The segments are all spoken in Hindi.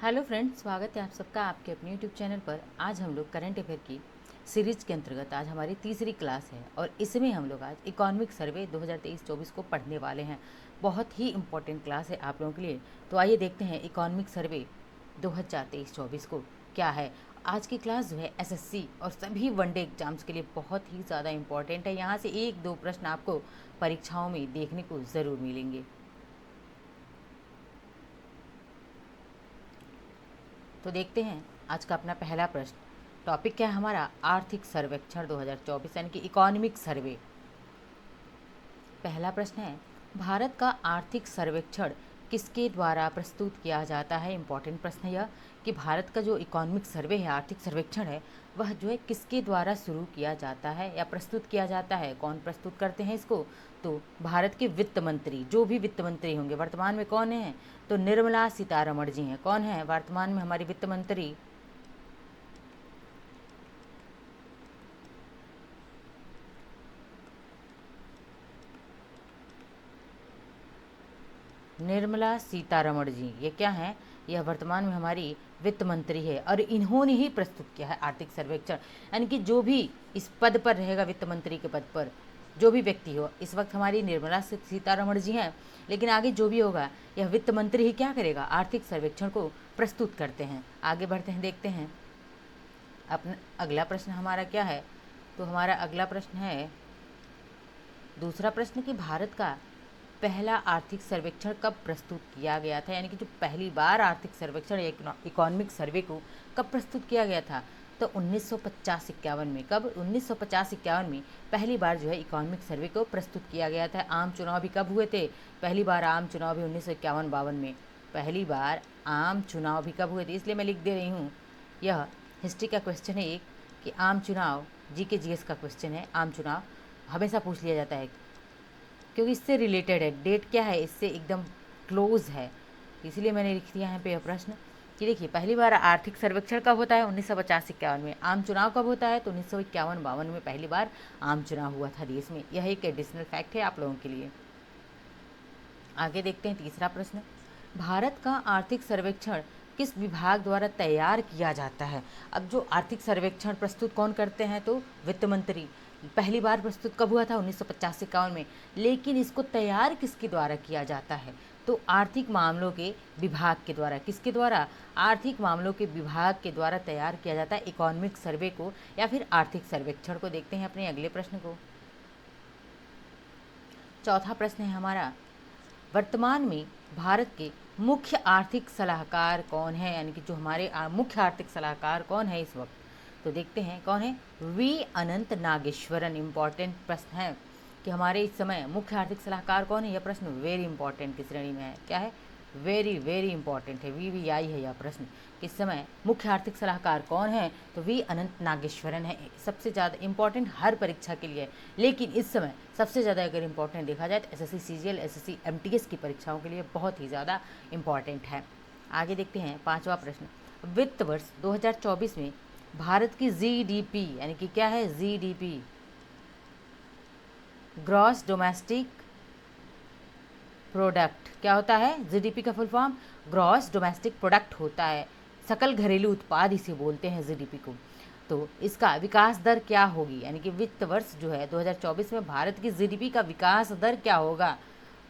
हेलो फ्रेंड्स, स्वागत है आप सबका आपके अपने यूट्यूब चैनल पर। आज हम लोग करंट अफेयर की सीरीज के अंतर्गत आज हमारी तीसरी क्लास है और इसमें हम लोग आज इकोनॉमिक सर्वे 2023-24 को पढ़ने वाले हैं। बहुत ही इम्पोर्टेंट क्लास है आप लोगों के लिए। तो आइए देखते हैं इकोनॉमिक सर्वे 2023-24 को क्या है। आज की क्लास जो है एसएससी और सभी वनडे एग्जाम्स के लिए बहुत ही ज़्यादा इम्पोर्टेंट है। यहाँ से एक दो प्रश्न आपको परीक्षाओं में देखने को ज़रूर मिलेंगे। तो देखते हैं आज का अपना पहला प्रश्न। टॉपिक क्या है हमारा? आर्थिक सर्वेक्षण 2024 यानी कि इकोनॉमिक सर्वे। पहला प्रश्न है, भारत का आर्थिक सर्वेक्षण किसके द्वारा प्रस्तुत किया जाता है? इंपॉर्टेंट प्रश्न है यह कि भारत का जो इकोनॉमिक सर्वे है, आर्थिक सर्वेक्षण है, वह जो है किसके द्वारा शुरू किया जाता है या प्रस्तुत किया जाता है? कौन प्रस्तुत करते हैं इसको? तो भारत के वित्त मंत्री, जो भी वित्त मंत्री होंगे, वर्तमान में कौन है? तो निर्मला सीतारमण जी हैं। कौन है वर्तमान में हमारी वित्त मंत्री? निर्मला सीतारमण जी। ये क्या है? यह वर्तमान में हमारी वित्त मंत्री है और इन्होंने ही प्रस्तुत किया है आर्थिक सर्वेक्षण। यानी कि जो भी इस पद पर रहेगा, वित्त मंत्री के पद पर जो भी व्यक्ति हो, इस वक्त हमारी निर्मला सीतारमण जी हैं, लेकिन आगे जो भी होगा यह वित्त मंत्री ही क्या करेगा? आर्थिक सर्वेक्षण को प्रस्तुत करते हैं। आगे बढ़ते हैं, देखते हैं अपना अगला प्रश्न हमारा क्या है। तो हमारा अगला प्रश्न है, दूसरा प्रश्न कि भारत का पहला आर्थिक सर्वेक्षण कब प्रस्तुत किया गया था? यानी कि जो पहली बार आर्थिक सर्वेक्षण इकोनॉमिक सर्वे को कब प्रस्तुत किया गया था? तो 1950-51 में। कब? 1950-51 में पहली बार जो है इकोनॉमिक सर्वे को प्रस्तुत किया गया था। आम चुनाव भी कब हुए थे? पहली बार आम चुनाव भी 1951-52 में। पहली बार आम चुनाव भी कब हुए थे? इसलिए मैं लिख दे रही हूँ, यह हिस्ट्री का क्वेश्चन है एक, कि आम चुनाव जीएस का क्वेश्चन है। आम चुनाव हमेशा पूछ लिया जाता है क्योंकि इससे रिलेटेड है। डेट क्या है? इससे एकदम क्लोज है, इसीलिए मैंने लिख दिया यहाँ पे यह प्रश्न कि देखिए, पहली बार आर्थिक सर्वेक्षण कब होता है? 1950-51 में। आम चुनाव कब होता है? तो 1951-52 में पहली बार आम चुनाव हुआ था देश में। यह एक एडिशनल फैक्ट है आप लोगों के लिए। आगे देखते हैं तीसरा प्रश्न। भारत का आर्थिक सर्वेक्षण किस विभाग द्वारा तैयार किया जाता है? अब जो आर्थिक सर्वेक्षण प्रस्तुत कौन करते हैं? तो वित्त मंत्री। पहली बार प्रस्तुत कब हुआ था? 1950-51 में। लेकिन इसको तैयार किसके द्वारा किया जाता है? तो आर्थिक मामलों के विभाग के द्वारा। किसके द्वारा? आर्थिक मामलों के विभाग के द्वारा तैयार किया जाता है इकोनॉमिक सर्वे को या फिर आर्थिक सर्वेक्षण को। देखते हैं अपने अगले प्रश्न को। चौथा प्रश्न है हमारा, वर्तमान में भारत के मुख्य आर्थिक सलाहकार कौन है? यानी कि जो हमारे मुख्य आर्थिक सलाहकार कौन है इस वक्त? तो देखते हैं कौन है। We Anant Nageswaran. इम्पॉर्टेंट प्रश्न है कि हमारे इस समय मुख्य आर्थिक सलाहकार कौन है। यह प्रश्न वेरी इंपॉर्टेंट की श्रेणी में है। क्या है? वेरी वेरी इंपॉर्टेंट है, VVI है यह प्रश्न। इस समय मुख्य आर्थिक सलाहकार कौन है? तो वी अनंत नागेश्वरन है। सबसे ज़्यादा इंपॉर्टेंट हर परीक्षा के लिए, लेकिन इस समय सबसे ज़्यादा अगर इंपॉर्टेंट देखा जाए तो SSC CGL SSC MTS की परीक्षाओं के लिए बहुत ही ज़्यादा इंपॉर्टेंट है। आगे देखते हैं पांचवा प्रश्न। वित्त वर्ष 2024 में भारत की GDP यानी कि क्या है? GDP, gross domestic product. क्या होता है? GDP का full form gross domestic product होता है। सकल घरेलू उत्पाद इसे बोलते हैं GDP को। तो इसका विकास दर क्या होगी? यानी कि वित्त वर्ष जो है 2024 में भारत की GDP का विकास दर क्या होगा?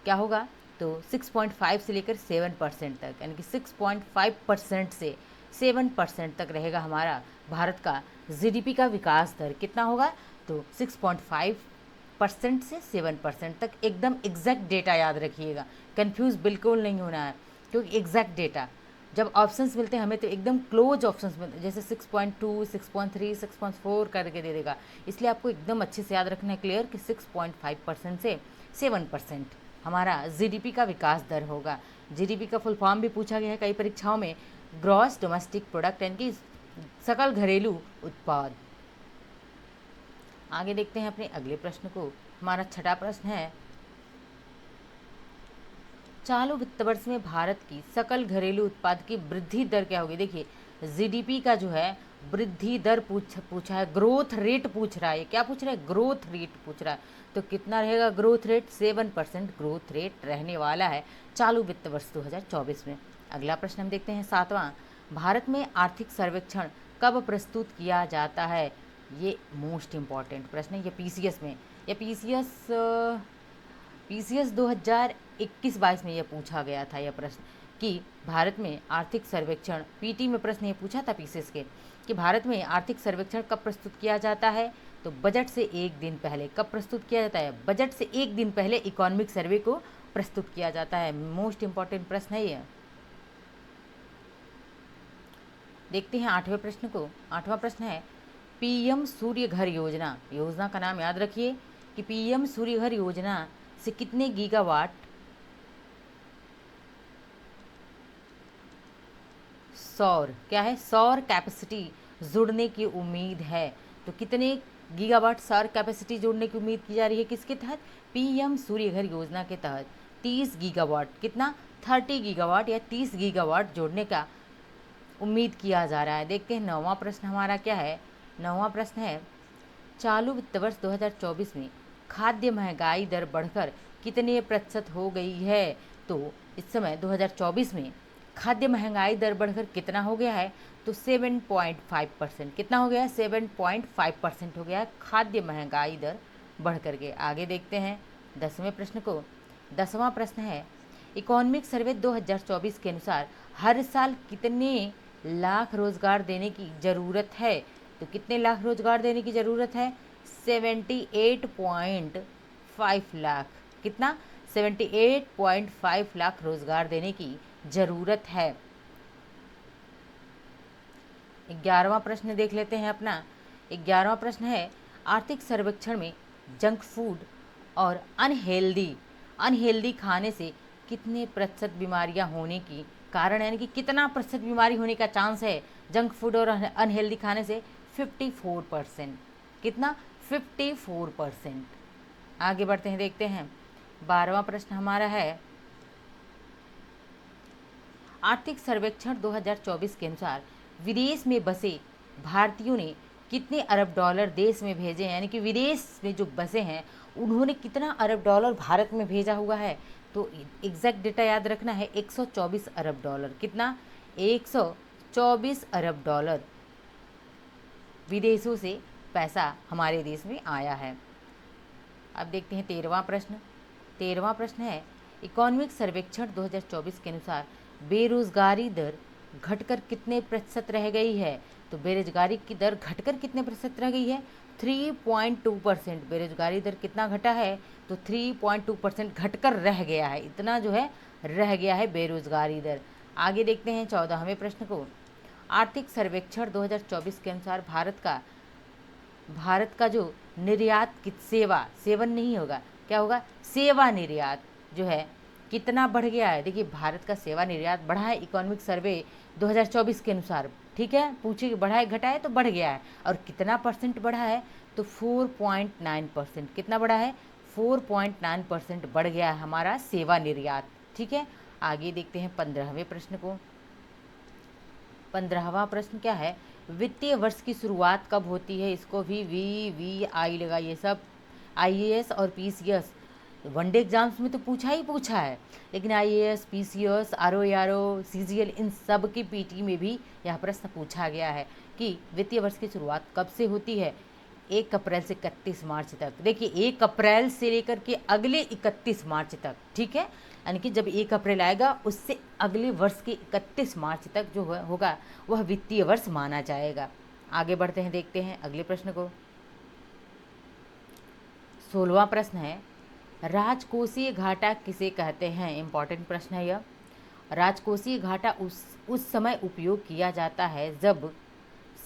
क्या होगा? तो 6.5 से लेकर 7% तक, यानी कि 6.5% से 7% तक रहेगा हमारा भारत का GDP का विकास दर। कितना होगा? तो 6.5% से 7% तक। एकदम एग्जैक्ट डेटा याद रखिएगा, कंफ्यूज बिल्कुल नहीं होना है, क्योंकि एग्जैक्ट डेटा जब ऑप्शंस मिलते हैं हमें तो एकदम क्लोज ऑप्शंस मिलते हैं, जैसे 6.2, 6.3, 6.4 करके दे देगा। इसलिए आपको एकदम अच्छे से याद रखना है, क्लियर, कि 6.5% से 7% हमारा GDP का विकास दर होगा। GDP का फुल फॉर्म भी पूछा गया है कई परीक्षाओं में, ग्रॉस डोमेस्टिक प्रोडक्ट, यानी कि सकल घरेलू उत्पाद। आगे देखते हैं अपने अगले प्रश्न को। हमारा छठा प्रश्न है, चालू वित्त वर्ष में भारत की सकल घरेलू उत्पाद की वृद्धि दर क्या होगी? देखिए, GDP का जो है वृद्धि दर पूछा है, ग्रोथ रेट पूछ रहा है। क्या पूछ रहा है? ग्रोथ रेट पूछ रहा है। तो कितना रहेगा ग्रोथ रेट? 7% ग्रोथ रेट रहने वाला है चालू वित्त वर्ष 2024 में। अगला प्रश्न हम देखते हैं 7वां, भारत में आर्थिक सर्वेक्षण कब प्रस्तुत किया जाता है? ये मोस्ट इम्पॉर्टेंट प्रश्न है, ये पीसीएस में, ये पीसीएस 2021-22 में यह पूछा गया था यह प्रश्न कि भारत में आर्थिक सर्वेक्षण, पीटी में प्रश्न ये पूछा था पीसीएस के कि भारत में आर्थिक सर्वेक्षण कब प्रस्तुत किया जाता है? तो बजट से एक दिन पहले। कब प्रस्तुत किया जाता है? बजट से एक दिन पहले इकोनॉमिक सर्वे को प्रस्तुत किया जाता है। मोस्ट इंपॉर्टेंट प्रश्न है ये। देखते हैं 8वें प्रश्न को। 8वां प्रश्न है, पीएम सूर्य घर योजना, योजना का नाम याद रखिए कि पीएम सूर्य घर योजना से कितने गीगावाट सौर, क्या है, सौर कैपेसिटी जुड़ने की उम्मीद है? तो कितने गीगावाट सौर कैपेसिटी जोड़ने की उम्मीद की जा रही है? किसके तहत? पीएम सूर्य घर योजना के तहत 30 गीगावाट, कितना, 30 गीगावाट या 30 गीगावाट जोड़ने का उम्मीद किया जा रहा है। देखते हैं 9वां प्रश्न हमारा क्या है। 9वां प्रश्न है, चालू वित्त वर्ष 2024 में खाद्य महंगाई दर बढ़कर कितने प्रतिशत हो गई है? तो इस समय 2024 में खाद्य महंगाई दर बढ़कर कितना हो गया है? तो 7.5%। कितना हो गया है? 7.5% हो गया है खाद्य महंगाई दर बढ़ कर के। आगे देखते हैं 10वें प्रश्न को। 10वां प्रश्न है, इकोनॉमिक सर्वे 2024 के अनुसार हर साल कितने लाख रोजगार देने की ज़रूरत है? तो कितने लाख रोजगार देने की ज़रूरत है? 78.5 लाख। कितना? 78.5 लाख रोजगार देने की ज़रूरत है। 11वां प्रश्न देख लेते हैं अपना। 11वां प्रश्न है, आर्थिक सर्वेक्षण में जंक फूड और अनहेल्दी खाने से कितने प्रतिशत बीमारियां होने की कारण है, यानी कि कितना प्रतिशत बीमारी होने का चांस है जंक फूड और अनहेल्दी खाने से? 54%। कितना? 54%। आगे बढ़ते हैं, देखते हैं 12वां प्रश्न हमारा है, आर्थिक सर्वेक्षण 2024 के अनुसार विदेश में बसे भारतीयों ने कितने अरब डॉलर देश में भेजे हैं? यानी कि विदेश में जो बसे हैं उन्होंने कितना अरब डॉलर भारत में भेजा हुआ है? तो एग्जैक्ट डेटा याद रखना है, 124 अरब डॉलर। कितना? 124 अरब डॉलर विदेशों से पैसा हमारे देश में आया है। अब देखते हैं 13वां प्रश्न। 13वां प्रश्न है, इकोनॉमिक सर्वेक्षण 2024 के अनुसार बेरोजगारी दर घटकर कितने प्रतिशत रह गई है? तो बेरोजगारी की दर घटकर कितने प्रतिशत रह गई है? 3.2%। बेरोजगारी दर कितना घटा है? तो 3.2% घटकर रह गया है। इतना जो है रह गया है बेरोजगारी दर। आगे देखते हैं 14वें प्रश्न को। आर्थिक सर्वेक्षण 2024 के अनुसार भारत का जो निर्यात की सेवन नहीं होगा, क्या होगा? सेवा निर्यात जो है कितना बढ़ गया है? देखिए भारत का सेवा निर्यात बढ़ा है इकोनॉमिक सर्वे 2024 के अनुसार। ठीक है, पूछिए बढ़ा है घटा है? तो बढ़ गया है। और कितना परसेंट बढ़ा है? तो 4.9%। कितना बढ़ा है? 4.9% बढ़ गया है हमारा सेवा निर्यात। ठीक है, आगे देखते हैं 15वें प्रश्न को। 15वां प्रश्न क्या है, वित्तीय वर्ष की शुरुआत कब होती है? इसको भी VVI लगाइए सब। IAS और PCS वनडे एग्जाम्स में तो पूछा ही पूछा है, लेकिन IAS, PCS, RO, CGL इन सब की PT में भी यह प्रश्न पूछा गया है कि वित्तीय वर्ष की शुरुआत कब से होती है? 1 अप्रैल से 31 मार्च तक। देखिए 1 अप्रैल से लेकर के अगले 31 मार्च तक। ठीक है, यानी कि जब 1 अप्रैल आएगा उससे अगले वर्ष के 31 मार्च तक जो होगा वह वित्तीय वर्ष माना जाएगा। आगे बढ़ते हैं, देखते हैं अगले प्रश्न को। 16वां प्रश्न है, राजकोषीय घाटा किसे कहते हैं? इंपॉर्टेंट प्रश्न है यह। राजकोषीय घाटा उस समय उपयोग किया जाता है जब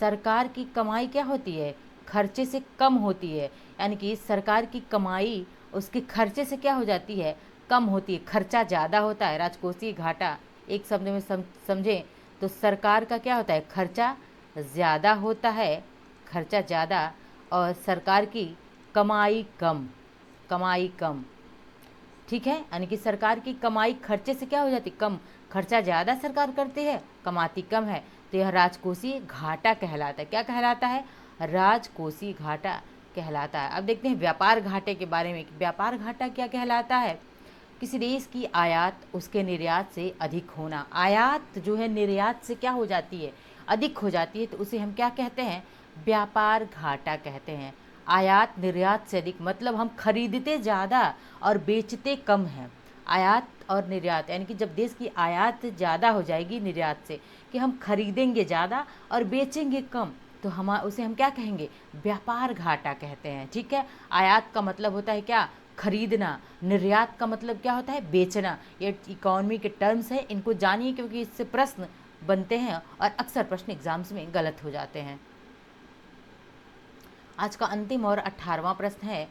सरकार की कमाई क्या होती है? खर्चे से कम होती है। यानी कि सरकार की कमाई उसके खर्चे से क्या हो जाती है? कम होती है, खर्चा ज़्यादा होता है। राजकोषीय घाटा एक शब्द में समझें तो सरकार का क्या होता है? खर्चा ज़्यादा होता है, खर्चा ज़्यादा, और सरकार की कमाई कम। ठीक है, यानी कि सरकार की कमाई खर्चे से क्या हो जाती? कम। खर्चा ज़्यादा सरकार करती है, कमाती कम है, तो यह राजकोषीय घाटा कहलाता है। क्या कहलाता है? राजकोषीय घाटा कहलाता है। अब देखते हैं व्यापार घाटे के बारे में। व्यापार घाटा क्या कहलाता है? किसी देश की आयात उसके निर्यात से अधिक होना। आयात जो है निर्यात से क्या हो जाती है, अधिक हो जाती है, तो उसे हम क्या कहते हैं, व्यापार घाटा कहते हैं। आयात निर्यात से अधिक मतलब हम खरीदते ज़्यादा और बेचते कम हैं। आयात और निर्यात यानी कि जब देश की आयात ज़्यादा हो जाएगी निर्यात से, कि हम खरीदेंगे ज़्यादा और बेचेंगे कम, तो हम उसे हम क्या कहेंगे, व्यापार घाटा कहते हैं। ठीक है, आयात का मतलब होता है क्या, खरीदना। निर्यात का मतलब क्या होता है, बेचना। ये इकोनॉमी के टर्म्स है, इनको जानिए क्योंकि इससे प्रश्न बनते हैं और अक्सर प्रश्न एग्जाम्स में गलत हो जाते हैं। आज का अंतिम और 18वां प्रश्न है,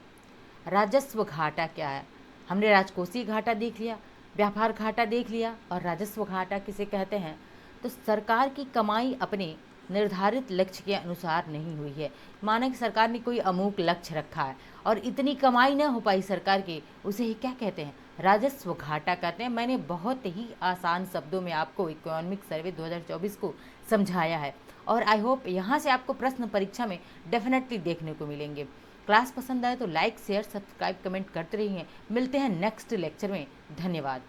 राजस्व घाटा क्या है। हमने राजकोषीय घाटा देख लिया, व्यापार घाटा देख लिया, और राजस्व घाटा किसे कहते हैं। तो सरकार की कमाई अपने निर्धारित लक्ष्य के अनुसार नहीं हुई है। माना कि सरकार ने कोई अमूक लक्ष्य रखा है और इतनी कमाई न हो पाई सरकार की, उसे ही क्या कहते हैं, राजस्व घाटा कहते हैं। मैंने बहुत ही आसान शब्दों में आपको इकोनॉमिक सर्वे 2024 को समझाया है और आई होप यहाँ से आपको प्रश्न परीक्षा में डेफिनेटली देखने को मिलेंगे। क्लास पसंद आए तो लाइक शेयर सब्सक्राइब कमेंट करते रहिए। मिलते हैं नेक्स्ट लेक्चर में। धन्यवाद।